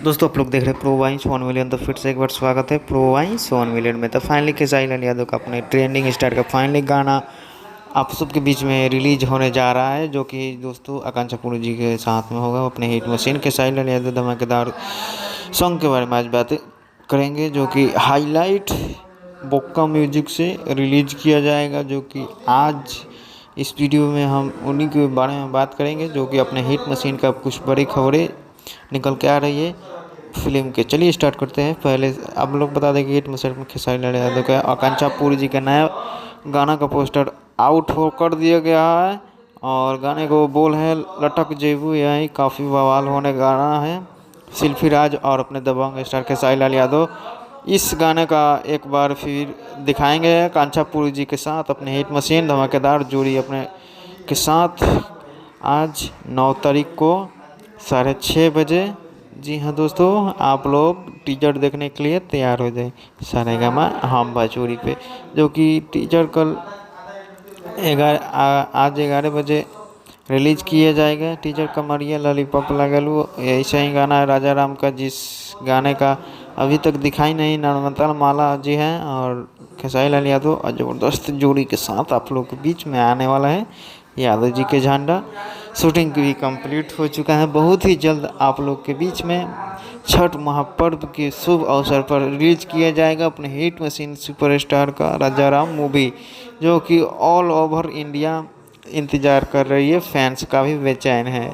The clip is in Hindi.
दोस्तों आप लोग देख रहे हैं प्रो वाइन्स 1 मिलियन। तो फिर से एक बार स्वागत है प्रो वाइन्स 1 मिलियन में। तो फाइनली खेसारी लाल यादव का अपने ट्रेंडिंग स्टार का फाइनली गाना आप सबके बीच में रिलीज होने जा रहा है, जो कि दोस्तों आकांक्षा पूरी जी के साथ में होगा अपने हिट मशीन खेसारी लाल यादव धमाकेदार सॉन्ग के बारे में आज बात करेंगे, जो कि हाईलाइट बोक्का म्यूजिक से रिलीज किया जाएगा। जो कि आज इस वीडियो में हम उन्हीं के बारे में बात करेंगे, जो कि अपने हिट मशीन का कुछ बड़ी खबरें निकल के आ रही है फिल्म के। चलिए स्टार्ट करते हैं। पहले आप लोग बता दें कि हिट मशीन में खेसारी लाल यादव का आकांक्षा पूरी जी का नया गाना का पोस्टर आउट हो कर दिया गया है, और गाने को बोल है लटक जेबू, यही काफ़ी बवाल होने गाना है। शिल्पी राज और अपने दबंग स्टार खेसारी लाल यादव इस गाने का एक बार फिर दिखाएंगे आकांक्षा पूरी जी के साथ अपने हिट मशीन धमाकेदार जोड़ी अपने के साथ आज 9 तारीख को 6:30 बजे। जी हाँ दोस्तों, आप लोग टीजर देखने के लिए तैयार हो जाए सारेगामा हम बाजोरी पे, जो कि टीजर कल आज 11 बजे रिलीज किया जाएगा। टीजर कमरिया लॉलीपॉप लगलू ऐसा ही गाना है राजा राम का, जिस गाने का अभी तक दिखाई नहीं नर्मदा माला जी हैं और खेसारी लाल यादव और ज़बरदस्त जोड़ी के साथ आप लोग के बीच में आने वाला है यादव जी के झंडा। शूटिंग भी कंप्लीट हो चुका है। बहुत ही जल्द आप लोग के बीच में छठ महापर्व के शुभ अवसर पर रिलीज किया जाएगा अपने हिट मशीन सुपरस्टार का राजा राम मूवी, जो कि ऑल ओवर इंडिया इंतज़ार कर रही है, फैंस का भी बेचैन है।